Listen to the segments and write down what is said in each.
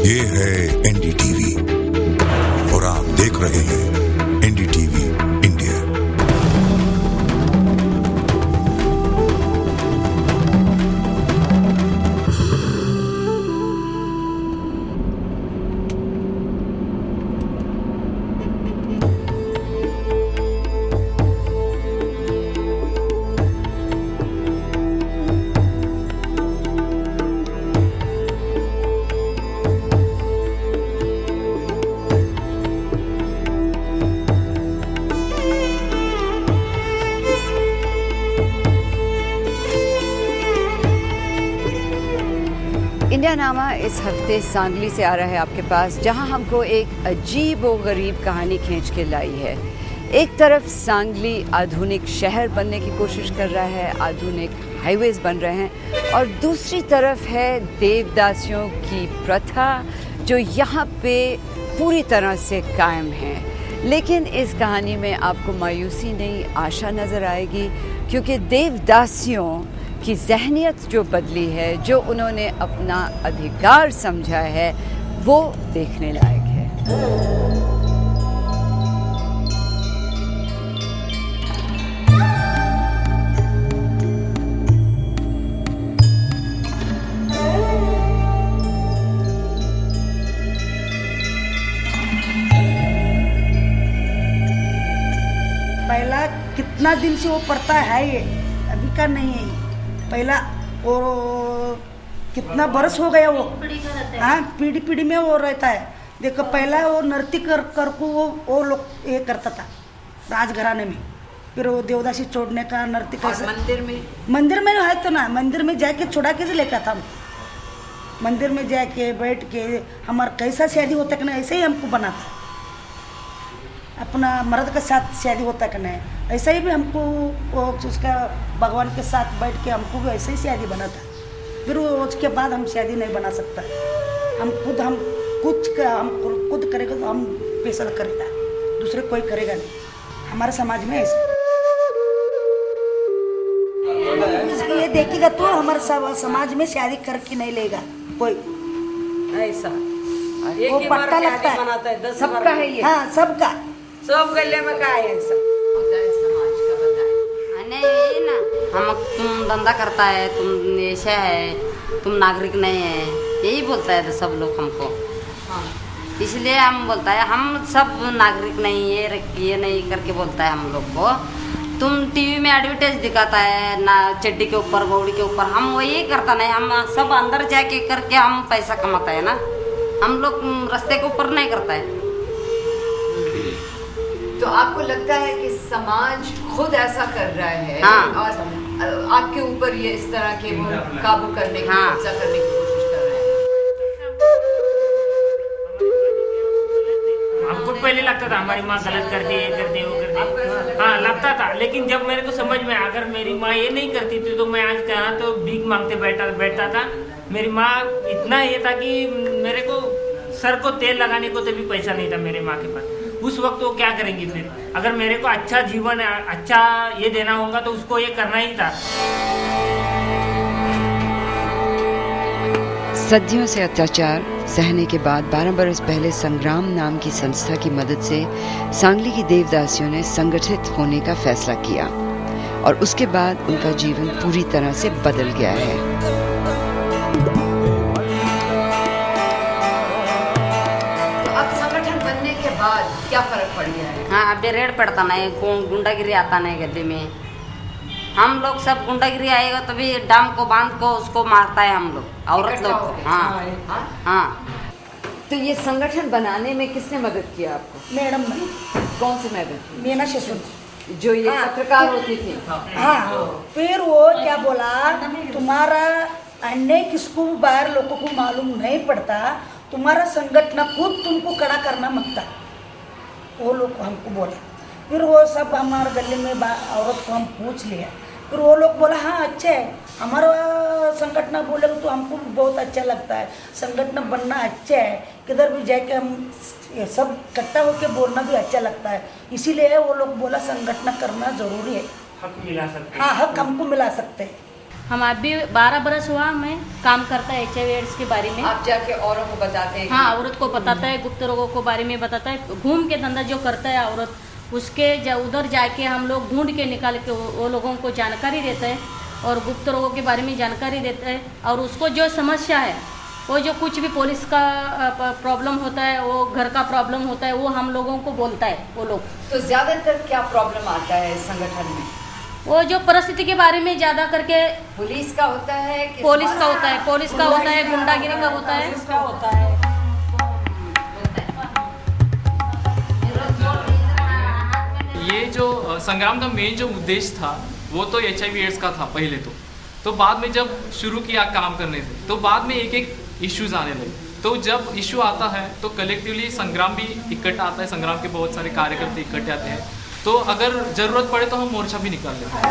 ये है एनडीटीवी और आप देख रहे हैं एनडीटीवी इंडिया। इंडियानामा इस हफ्ते सांगली से आ रहा है आपके पास, जहां हमको एक अजीब व गरीब कहानी खींच के लाई है। एक तरफ सांगली आधुनिक शहर बनने की कोशिश कर रहा है, आधुनिक हाईवेज बन रहे हैं, और दूसरी तरफ है देवदासियों की प्रथा जो यहाँ पे पूरी तरह से कायम है। लेकिन इस कहानी में आपको मायूसी नहीं, आशा नज़र आएगी, क्योंकि देवदासियों की ज़हनियत जो बदली है, जो उन्होंने अपना अधिकार समझा है, वो देखने लायक है। पहला कितना दिन से वो पड़ता है, ये अभी का नहीं है। पहला और कितना बरस हो गया वो, हाँ पीढ़ी पीढ़ी में वो रहता है। देखो पहला वो नृत्य कर को वो लोग ये करता था राजघराने में, फिर वो देवदासी छोड़ने का नृत्य कैसे मंदिर में है तो ना, मंदिर में जाके छोड़ा के लेकर था। मंदिर में जाके बैठ के हमारा कैसा शादी होता कि ना, ऐसे ही हमको बना था। अपना मर्द के साथ शादी होता कि नहीं, ऐसा ही भी हमको उसका भगवान के साथ बैठ के हमको भी ऐसे ही शादी बना था। फिर वो उसके बाद हम शादी नहीं बना सकता। हम खुद करेगा तो हम पैसा करेगा, दूसरे कोई करेगा नहीं। हमारे समाज में ऐसा ये देखेगा तो हमारे समाज में शादी करके नहीं लेगा कोई, ऐसा वो पट्टा लगता है। सबका है ये, हाँ सबका, सब गले में का है ऐसा होता है समाज का। बताएं। नहीं ना, हम तुम धंधा करता है, तुम ऐसा है, तुम नागरिक नहीं है, यही बोलता है तो सब लोग हमको। हाँ। इसलिए हम बोलता है हम सब नागरिक नहीं, ये नहीं करके बोलता है हम लोग को। तुम टीवी में एडवर्टाइज दिखाता है ना, चड्डी के ऊपर बौड़ी के ऊपर, हम वही करता नहीं। हम सब अंदर जाके करके हम पैसा कमाता है ना, हम लोग रास्ते के ऊपर नहीं करता है। तो आपको लगता है कि समाज खुद ऐसा कर रहा है, हाँ। और आपके ऊपर ये इस तरह के वो काबू करने की, हाँ। कब्जा करने की कोशिश कर रहे हैं। हमको पहले लगता था हमारी माँ गलत करती है, ये करती है, वो करती है, हाँ लगता था। लेकिन जब मेरे को समझ में अगर मेरी माँ ये नहीं करती थी तो मैं आज कहाँ तो भीख मांगते बैठता था। मेरी माँ इतना ये था कि मेरे को सर को तेल लगाने को तो भी पैसा नहीं था मेरे माँ के पास। उस वक्त वो क्या करेंगी फिर? अगर मेरे को अच्छा जीवन, अच्छा ये देना होगा तो उसको ये करना ही था। सदियों से अत्याचार सहने के बाद 12 बरस पहले संग्राम नाम की संस्था की मदद से सांगली की देवदासियों ने संगठित होने का फैसला किया, और उसके बाद उनका जीवन पूरी तरह से बदल गया है। बाद क्या फर्क पड़ गया है? हाँ, अब रेड पड़ता नहीं, गुंडागिरी आता नहीं गद्दे में। हम लोग सब गुंडागिरी आएगा तो भी डाम को बांध को उसको मारता है हम लोग, औरत लोग। हाँ हाँ। तो ये संगठन बनाने में किसने मदद किया आपको? मैडम ने। कौन सी मैडम? मीना शेषन, जो ये पत्रकार होती थी। हाँ। फिर वो क्या बोला, तुम्हारा अन्य किसको बाहर लोगों को मालूम नहीं पड़ता, तुम्हारा संगठन खुद तुमको खड़ा करना मांगता, वो लोग हमको बोला। फिर वो सब हमारे गले में औरत को हम पूछ लिया, फिर वो लोग बोला हाँ अच्छा है, हमारा संगठन बोले तो हमको बहुत अच्छा लगता है, संगठन बनना अच्छा है, किधर भी जाके हम सब इकट्ठा होकर बोलना भी अच्छा लगता है। इसीलिए वो लोग बोला संगठन करना जरूरी है, हक मिला सकते, हाँ हक हमको मिला सकते हैं। हम आप भी 12 बरस हुआ मैं काम करता है HIV एड्स के बारे में। आप जाके औरों को बताते हैं? हाँ, औरत को बताता है, गुप्त रोगों के बारे में बताता है। घूम के धंधा जो करता है औरत, उसके उधर जाके हम लोग ढूंढ के निकाल के वो लोगों को जानकारी देते हैं और गुप्त रोगों के बारे में जानकारी देते हैं। और उसको जो समस्या है, वो जो कुछ भी पुलिस का प्रॉब्लम होता है, वो घर का प्रॉब्लम होता है, वो हम लोगों को बोलता है वो लोग। तो ज़्यादातर क्या प्रॉब्लम आता है इस संगठन में? वो जो परिस्थिति के बारे में ज़्यादा करके पुलिस का होता है कि पुलिस का होता है, पुलिस का होता है, गुंडागिरी का होता है, इसका होता है। ये जो संग्राम का मेन जो उद्देश्य था वो तो HIV एड्स का था पहले तो बाद में जब शुरू किया काम करने से तो बाद में एक एक इश्यूज आने लगे। तो जब इश्यू आता है तो कलेक्टिवली संग्राम भी इकट्ठा आता है, संग्राम के बहुत सारे कार्यकर्ता इकट्ठे आते हैं। तो अगर ज़रूरत पड़े तो हम मोर्चा भी निकाल लेते हैं।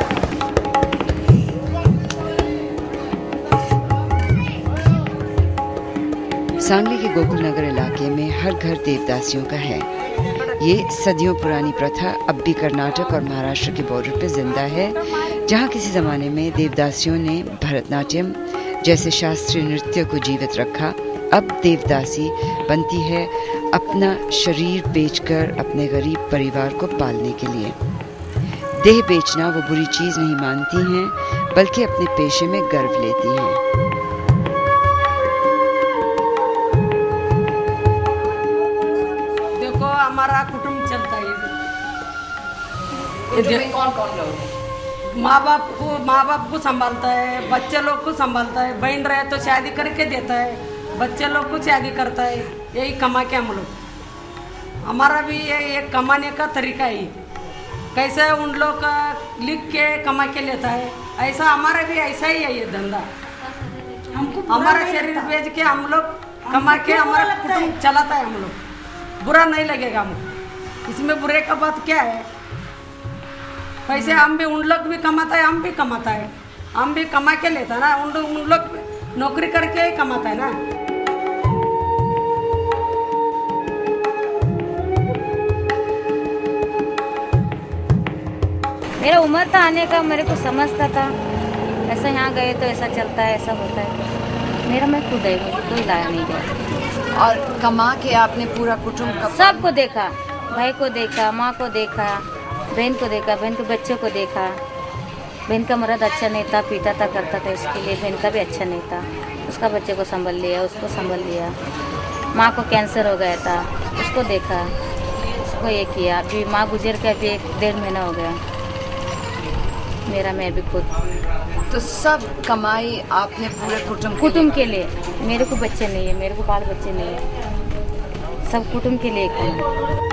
सांगली के गोकुल नगर इलाके में हर घर देवदासियों का है। ये सदियों पुरानी प्रथा अब भी कर्नाटक और महाराष्ट्र के बॉर्डर पे जिंदा है, जहाँ किसी ज़माने में देवदासियों ने भरतनाट्यम जैसे शास्त्रीय नृत्य को जीवित रखा। अब देवदासी बनती है अपना शरीर बेचकर अपने गरीब परिवार को पालने के लिए। देह बेचना वो बुरी चीज़ नहीं मानती हैं, बल्कि अपने पेशे में गर्व लेती हैं। देखो हमारा कुटुंब चलता है। कौन कौन लोग? माँ बाप को संभालता है, बच्चे लोग को संभालता है, बहन रहे तो शादी करके देता है, बच्चे लोग को शादी करता है। यही कमा के हम लोग, हमारा भी ये एक कमाने का तरीका ही कैसे उन लोग का लिख के कमा के लेता है, ऐसा हमारा भी ऐसा ही है ये धंधा। हमारा शरीर बेच के हम लोग कमा के हमारा कुटुंब चलाता है। हम लोग बुरा नहीं लगेगा हमको, इसमें बुरे का बात क्या है? पैसे हम भी, उन लोग भी कमाता है, हम भी कमाता है, हम भी कमा के लेता है ना, उन लोग नौकरी करके ही कमाता है ना। मेरा उम्र था आने का, मेरे को समझता था ऐसा यहाँ गए तो ऐसा चलता है, ऐसा होता है। मेरा मैं खुद है, कोई लाया नहीं गया। और कमा के आपने पूरा कुटुंब का सबको देखा, भाई को देखा, माँ को देखा, बहन को देखा, बहन के बच्चों को देखा। बहन का मर्द अच्छा नहीं था, पीता था, करता था, इसके लिए बहन का भी अच्छा नहीं था। उसका बच्चे को संभाल लिया, उसको संभाल लिया। माँ को कैंसर हो गया था, उसको देखा, उसको ये किया। अभी माँ गुजर के अभी 1-1.5 महीना हो गया। मेरा मैं भी खुद। तो सब कमाई आपने पूरे कुटुंब के लिए। मेरे को बच्चे नहीं है, मेरे को बाल बच्चे नहीं है, सब कुटुंब के लिए किया।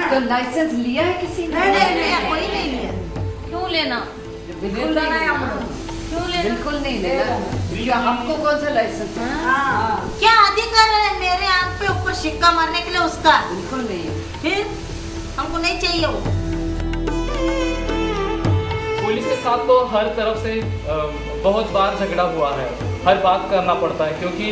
तो लाइसेंस लिया है किसी ने? नहीं, कोई नहीं लिया। क्यों लेना? बिल्कुल नहीं, क्यों लेना? बिल्कुल नहीं लेना। क्या हमको कौन सा लाइसेंस है? क्या अधिकार है मेरे आंख पे ऊपर सिक्का मारने के लिए उसका? बिल्कुल नहीं है। फिर हमको नहीं चाहिए वो। पुलिस के साथ तो हर तरफ से बहुत बार झगड़ा हुआ है, हर बात करना पड़ता है, क्योंकि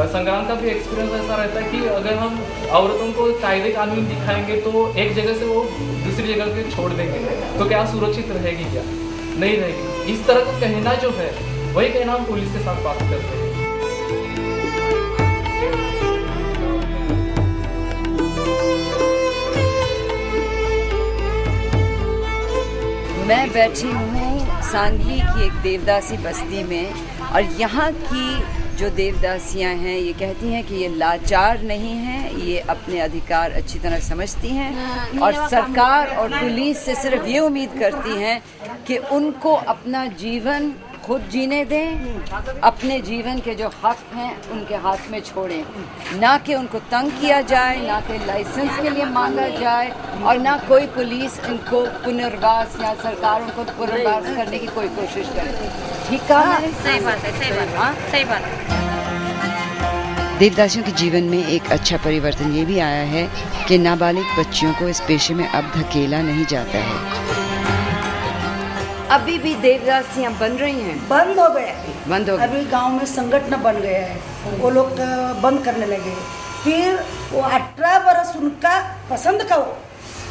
संग्राम का भी एक्सपीरियंस ऐसा रहता है कि अगर हम औरतों को कायदे कानून दिखाएंगे तो एक जगह से वो दूसरी जगह पे छोड़ देंगे, तो क्या सुरक्षित रहेगी? क्या नहीं रहेगी। इस तरह का कहना जो है वही कहना हम पुलिस के साथ बात करते हैं। मैं बैठी हूँ सांगली की एक देवदासी बस्ती में, और यहाँ की जो देवदासियाँ हैं ये कहती हैं कि ये लाचार नहीं हैं, ये अपने अधिकार अच्छी तरह समझती हैं और सरकार और पुलिस से सिर्फ ये उम्मीद करती हैं कि उनको अपना जीवन खुद जीने दें, अपने जीवन के जो हक हैं उनके हाथ में छोड़ें, ना कि उनको तंग किया जाए, ना कि लाइसेंस के लिए मांगा जाए, और ना कोई पुलिस इनको पुनर्वास या सरकार उनको पुनर्वास करने की कोई कोशिश करे। ठीक कहा मैंने? सही बात है, सही बात है, सही बात है। देवदासियों के जीवन में एक अच्छा परिवर्तन ये भी आया है कि नाबालिग बच्चियों को इस पेशे में अब धकेला नहीं जाता है। अभी भी देवदासियां बन रही हैं? बंद हो गए, बंद हो गए। अभी गांव में संगठन बन गया है, वो लोग बंद करने लगे। फिर वो 18 वर्ष उनका पसंद का हो।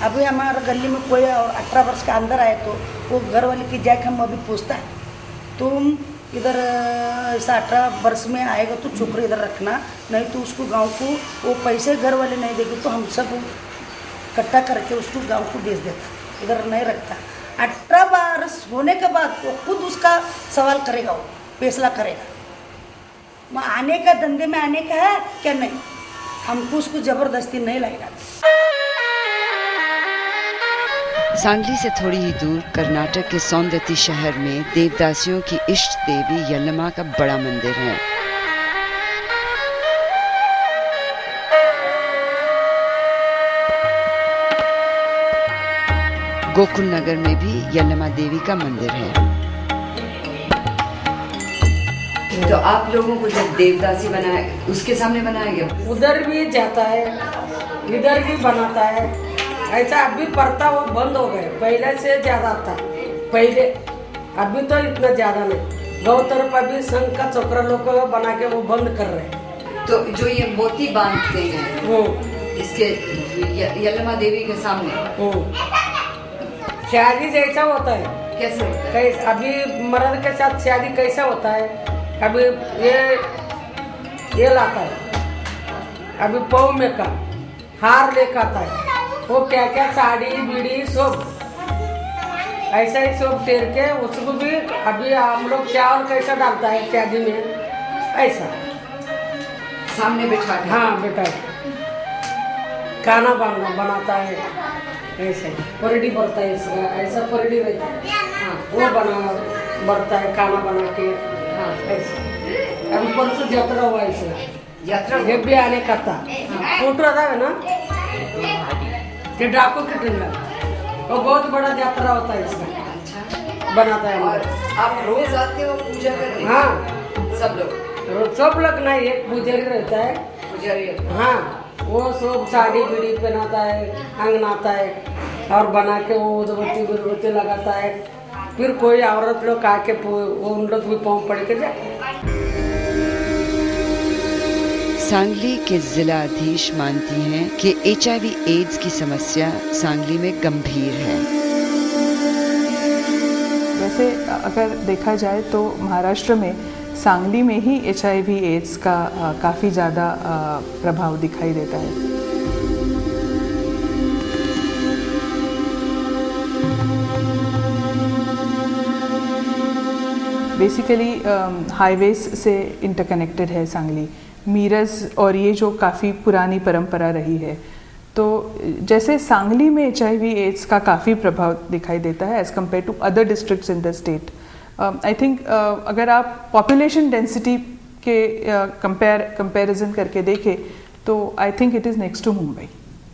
अभी हमारे गली में कोई और 18 वर्ष के अंदर आए तो वो घर वाले की जाके हम अभी पूछता है, तुम इधर ऐसा 18 वर्ष में आएगा तो छोकरी इधर रखना, नहीं तो उसको गांव को वो पैसे घर वाले नहीं देंगे तो हम सब इकट्ठा करके उसको गांव को भेज देता, इधर नहीं रखता। 18 वर्ष होने के बाद वो खुद उसका सवाल करेगा, वो फैसला करेगा। मैं आने का धंधे में आने का है क्या नहीं, हमको उसको जबरदस्ती नहीं लगेगा। सांगली से थोड़ी ही दूर कर्नाटक के सौंदती शहर में देवदासियों की इष्ट देवी यल्लमा का बड़ा मंदिर है। गोकुल नगर में भी यल्लमा देवी का मंदिर है। तो आप लोगों को जब देवदासी बनाया उसके सामने बनाया गया? उधर भी जाता है, इधर भी बनाता है, ऐसा अभी पड़ता वो बंद हो गए। पहले से ज्यादा था पहले, अभी तो इतना ज्यादा नहीं। दो तरफ अभी संघ का चोकरा लोग बना के वो बंद कर रहे हैं। तो जो ये मोती बांधते हैं वो इसके यल्लमा देवी के सामने शादी जैसा होता है। कैसे होता है? कैसे अभी मर्द के साथ शादी कैसा होता है, अभी ये लाता है, अभी पाँव में का हार लेकर आता है, वो क्या क्या साड़ी बीड़ी सब ऐसा ही सब फेर के उसको भी अभी हम लोग चावल कैसा डालता है शादी में ऐसा सामने बैठा के। हाँ बेटा, खाना बनाता है ऐसे, परडी भरता है इसका, ऐसा परडी रहता है। हाँ, वो भरता है खाना बना के। हाँ ऐसा। अभी परसों यात्रा हुआ ऐसे, यात्रा ये भी आने का था। फोटो आता है ना, ये डाकू के टिंडा, वो बहुत बड़ा यात्रा होता है इसका। अच्छा। बनाता है। और आप रोज आते हो पूजा करने? हाँ सब लोग? सब लोग नहीं, एक पुजारी रहता है। पुजारी? हाँ, वो सब साड़ी बीड़ी पहनाता है, अंगनाता है और बना के वो उदबत्ती लगाता है। फिर कोई औरत लोग आके वो उन लोग भी पाँव पड़ के जाए। सांगली के जिलाधीश मानती हैं कि HIV एड्स की समस्या सांगली में गंभीर है। वैसे अगर देखा जाए तो महाराष्ट्र में सांगली में ही HIV एड्स का काफ़ी ज़्यादा प्रभाव दिखाई देता है। बेसिकली हाईवेज से इंटरकनेक्टेड है सांगली, मीरज, और ये जो काफ़ी पुरानी परंपरा रही है। तो जैसे सांगली में HIV एड्स का काफ़ी प्रभाव दिखाई देता है as compare to other districts in the state. I think अगर आप पॉपुलेशन डेंसिटी के कंपैरिजन करके देखें तो I think it is next to Mumbai.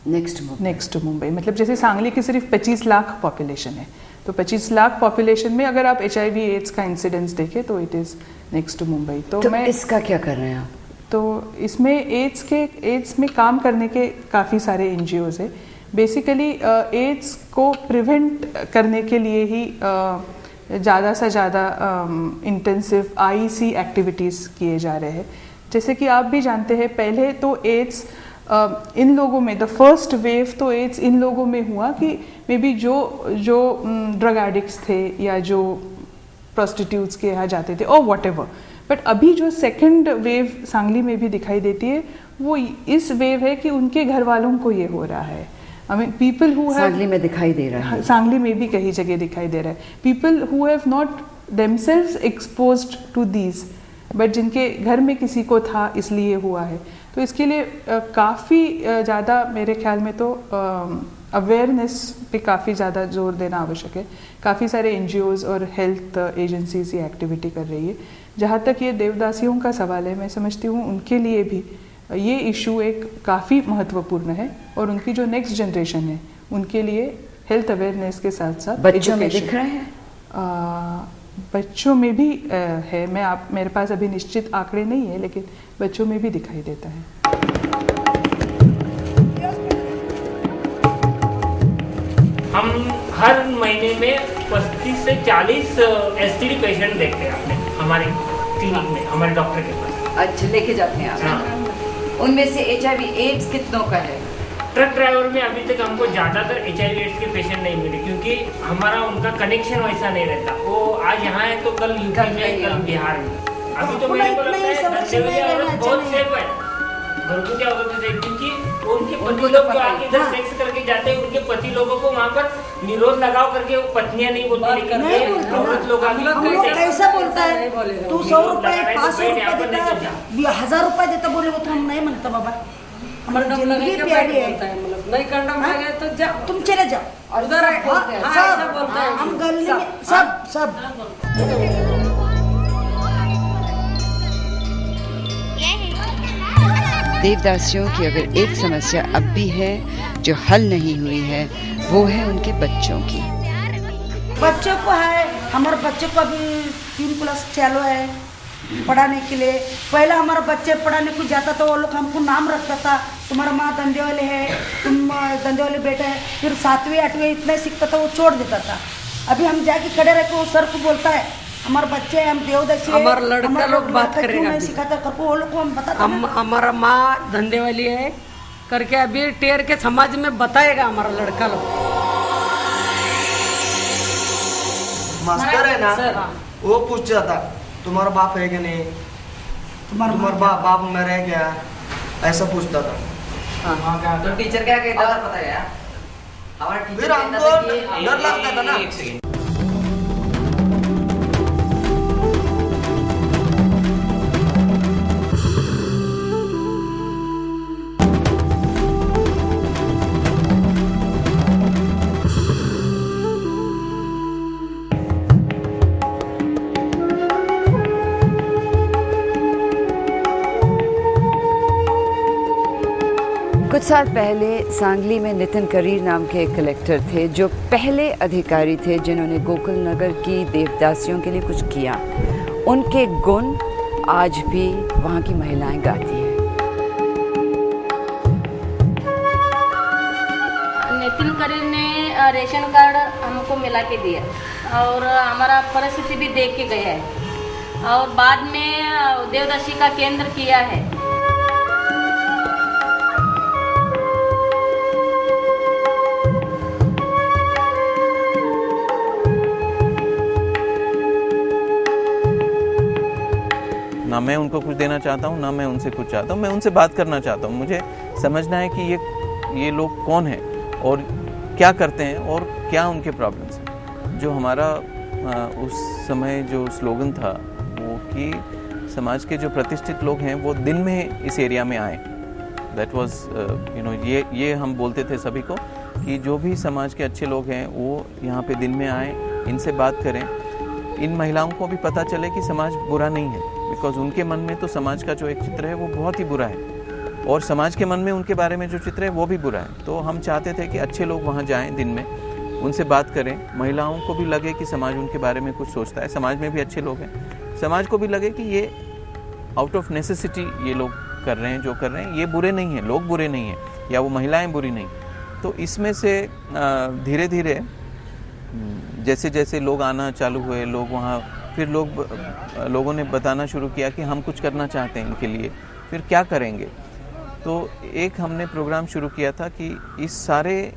Next to Mumbai मतलब जैसे सांगली की सिर्फ 25 लाख पॉपुलेशन है, तो 25 लाख पॉपुलेशन में अगर आप HIV एड्स का इंसिडेंस देखें तो it is next to Mumbai. तो मैं इसका क्या कर रहे हैं आप? तो इसमें एड्स में काम करने के काफ़ी सारे NGOs है। बेसिकली एड्स को प्रिवेंट करने के लिए ही ज़्यादा से ज़्यादा इंटेंसिव IEC एक्टिविटीज़ किए जा रहे हैं। जैसे कि आप भी जानते हैं, पहले तो एड्स इन लोगों में द फर्स्ट वेव तो एड्स इन लोगों में हुआ कि मे बी जो ड्रग एडिक्ट्स थे या जो प्रोस्टिट्यूट्स के यहाँ जाते थे और व्हाटएवर। बट अभी जो सेकंड वेव सांगली में भी दिखाई देती है वो इस वेव है कि उनके घर वालों को ये हो रहा है। I mean, people who have Sangli में दिखाई दे रहा है, सांगली में भी कई जगह दिखाई दे रहा है। People who have not themselves exposed to these, but जिनके घर में किसी को था इसलिए हुआ है। तो इसके लिए काफ़ी ज़्यादा मेरे ख्याल में तो अवेयरनेस पे काफ़ी ज़्यादा जोर देना आवश्यक है। काफ़ी सारे NGOs और हेल्थ एजेंसीज ये एक्टिविटी कर रही है। जहाँ तक ये देवदासियों का सवाल है, मैं समझती हूँ उनके लिए भी ये इशू एक काफ़ी महत्वपूर्ण है और उनकी जो नेक्स्ट जनरेशन है उनके लिए हेल्थ अवेयरनेस के साथ साथ बच्चों में दिख रहे हैं, बच्चों में भी है। मेरे पास अभी निश्चित आंकड़े नहीं है, लेकिन बच्चों में भी दिखाई देता है। हम हर महीने में 35 से 40 STD पेशेंट देखते हैं अपने हमारे क्लिनिक में, हमारे डॉक्टर के पास। अच्छा, लेके जाते हैं आप? हाँ। उनमें से HIV AIDS कितनों का है? ट्रक ड्राइवर में अभी तक हमको ज़्यादातर HIV AIDS के पेशेंट नहीं मिले, क्योंकि हमारा उनका कनेक्शन वैसा नहीं रहता। वो आज यहाँ है तो कल यूपी में, कल बिहार में। अभी तो मेरे को लगता है बहुत सेफ है घरगुती क्या होता है, क्योंकि उनके पति लोग जो आके इधर सेक्स करके जाते हैं, उनके पति लोगों को वहाँ पर निरोध लगाव करके वो पत्नियां नहीं बोलती, लेकिन औरत लोग कैसा बोलता है तू 100 रुपए 500 रुपए देता, 1000 रुपए देता, बोले वो तो हम नहीं मानता बाबा। हमारा जिंदगी प्यारी है, नहीं कंडम लगे तो जा, तुम चले जाओ उधर हम गले में सब देवदासियों की अगर एक समस्या अब भी है जो हल नहीं हुई है, वो है उनके बच्चों की। बच्चों को है, हमारे बच्चे को अभी 3 क्लास चालू है पढ़ाने के लिए। पहले हमारे बच्चे पढ़ाने को जाता तो वो लोग हमको नाम रखता था, तुम्हारा माँ धंधे वाले है, तुम धंधे वाले बेटा है। फिर 7वीं 8वीं इतना सीखता था, वो छोड़ देता था। अभी हम जाके खड़े रह के वो सर को बोलता है हमारे बच्चे हम देवदासी, हमारा लड़का लोग बात करेगा, नहीं सिखाता करके वो लोग को हम बताते। हमारा माँ धंधे वाली है करके अभी टेर के समाज में बताएगा हमारा लड़का लोग। मास्टर है ना, वो पूछता था तुम्हारा बाप है कि नहीं, तुम्हारा बाप में रह गया, ऐसा पूछता था। तो टीचर क्या कहता था पता है? हमारा टीचर फिर हमको डर लगता था ना। कुछ साल पहले सांगली में नितिन करीर नाम के एक कलेक्टर थे, जो पहले अधिकारी थे जिन्होंने गोकुल नगर की देवदासियों के लिए कुछ किया। उनके गुण आज भी वहाँ की महिलाएं गाती हैं। नितिन करीर ने रेशन कार्ड हमको मिला के दिया और हमारा परिस्थिति भी देख के गया है और बाद में देवदासी का केंद्र किया है। ना मैं उनको कुछ देना चाहता हूँ, ना मैं उनसे कुछ चाहता हूँ। मैं उनसे बात करना चाहता हूँ। मुझे समझना है कि ये लोग कौन हैं और क्या करते हैं और क्या उनके प्रॉब्लम्स हैं। जो हमारा उस समय जो स्लोगन था वो कि समाज के जो प्रतिष्ठित लोग हैं वो दिन में इस एरिया में आए। दैट वाज ये हम बोलते थे सभी को कि जो भी समाज के अच्छे लोग हैं वो यहाँ पे दिन में आए, इनसे बात करें। इन महिलाओं को भी पता चले कि समाज बुरा नहीं है, बिकॉज उनके मन में तो समाज का जो एक चित्र है वो बहुत ही बुरा है और समाज के मन में उनके बारे में जो चित्र है वो भी बुरा है। तो हम चाहते थे कि अच्छे लोग वहाँ जाएं दिन में, उनसे बात करें, महिलाओं को भी लगे कि समाज उनके बारे में कुछ सोचता है, समाज में भी अच्छे लोग हैं, समाज को भी लगे कि ये आउट ऑफ नेसेसिटी ये लोग कर रहे हैं जो कर रहे हैं, ये बुरे नहीं हैं, लोग बुरे नहीं हैं या वो महिलाएं बुरी नहीं। तो इसमें से धीरे धीरे जैसे जैसे लोग आना चालू हुए, लोग वहाँ फिर लोगों ने बताना शुरू किया कि हम कुछ करना चाहते हैं इनके लिए, फिर क्या करेंगे। तो एक हमने प्रोग्राम शुरू किया था कि इस सारे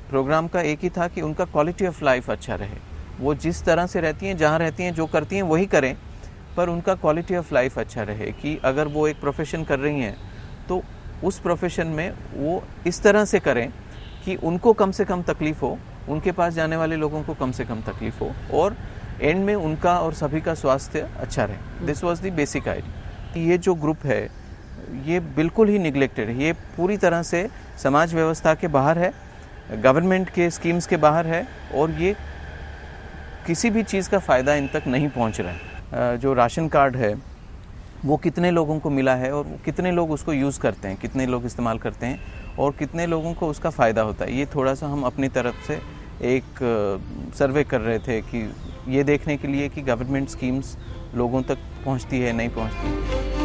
प्रोग्राम का एक ही था कि उनका क्वालिटी ऑफ लाइफ अच्छा रहे। वो जिस तरह से रहती हैं, जहाँ रहती हैं, जो करती हैं वही करें, पर उनका क्वालिटी ऑफ लाइफ अच्छा रहे कि अगर वो एक प्रोफेशन कर रही हैं तो उस प्रोफेशन में वो इस तरह से करें कि उनको कम से कम तकलीफ हो, उनके पास जाने वाले लोगों को कम से कम तकलीफ हो और एंड में उनका और सभी का स्वास्थ्य अच्छा रहे। This was the basic idea. ये जो ग्रुप है ये बिल्कुल ही निगलेक्टेड है, ये पूरी तरह से समाज व्यवस्था के बाहर है, गवर्नमेंट के स्कीम्स के बाहर है और ये किसी भी चीज़ का फ़ायदा इन तक नहीं पहुंच रहा है। जो राशन कार्ड है वो कितने लोगों को मिला है और कितने लोग उसको यूज़ करते हैं, कितने लोग इस्तेमाल करते हैं और कितने लोगों को उसका फ़ायदा होता है, ये थोड़ा सा हम अपनी तरफ से एक सर्वे कर रहे थे कि ये देखने के लिए कि गवर्नमेंट स्कीम्स लोगों तक पहुंचती है नहीं पहुंचती।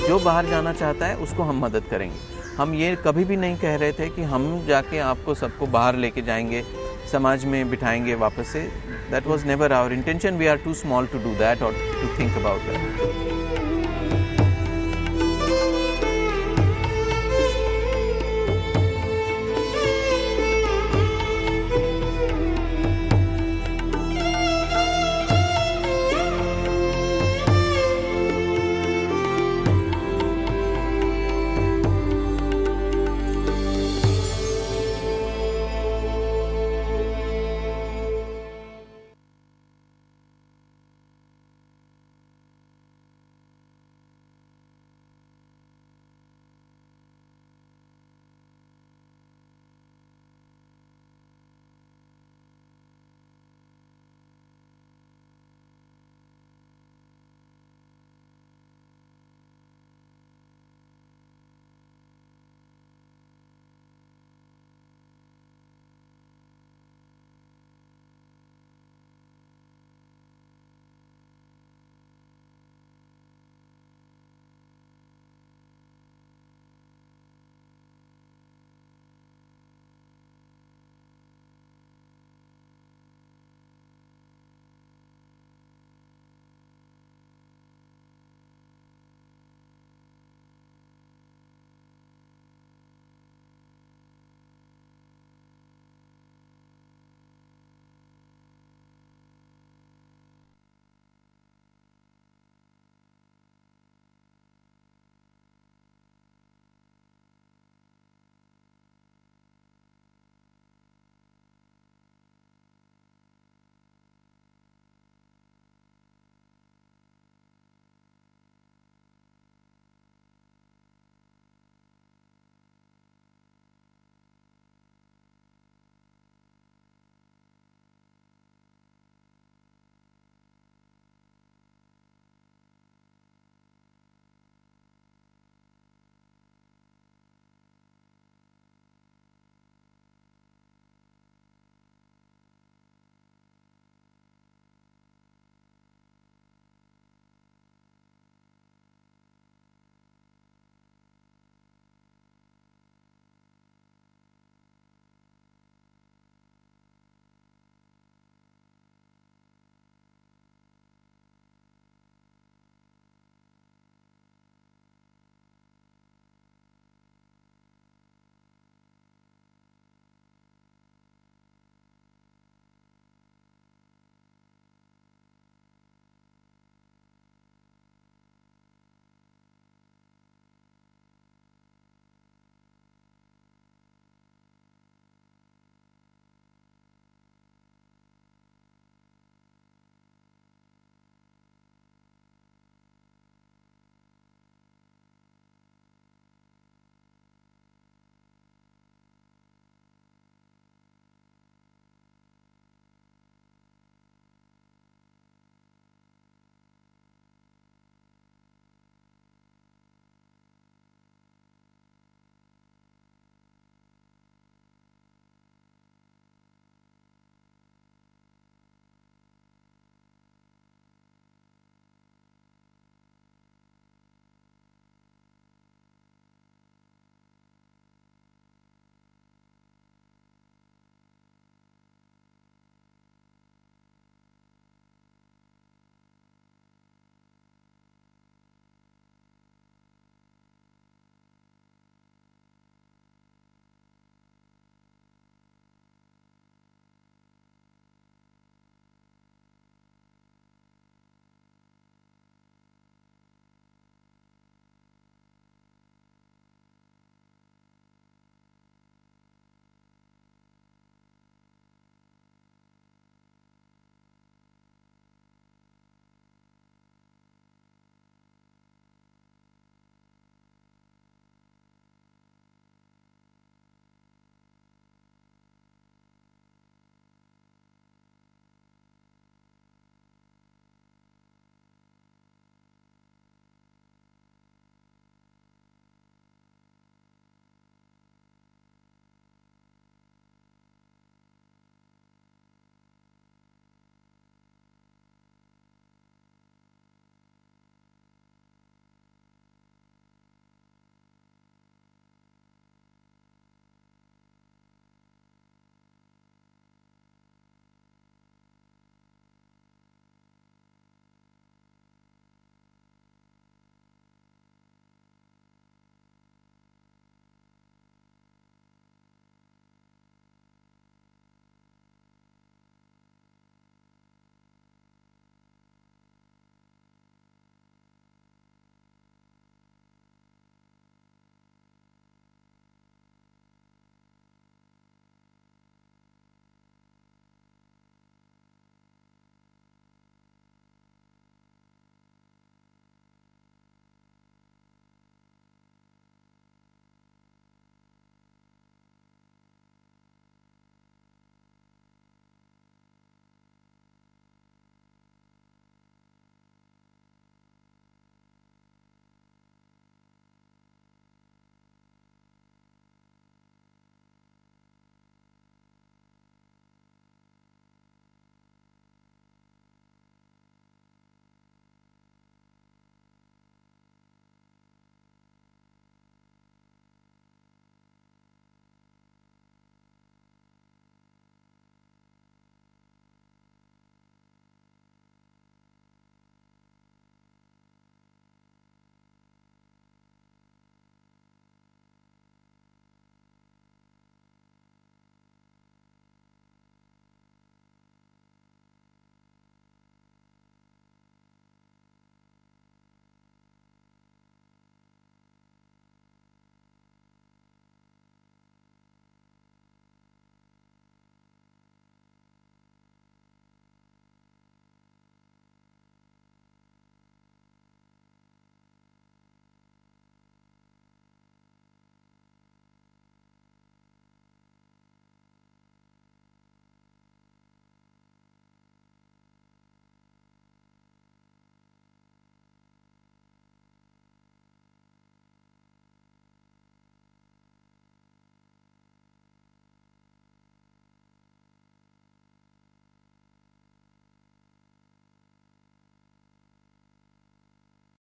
जो बाहर जाना चाहता है उसको हम मदद करेंगे। हम ये कभी भी नहीं कह रहे थे कि हम जाके आपको सबको बाहर लेके जाएंगे, समाज में बिठाएंगे वापस से। That was never our intention. We are too small to do that और टू थिंक अबाउट दैट।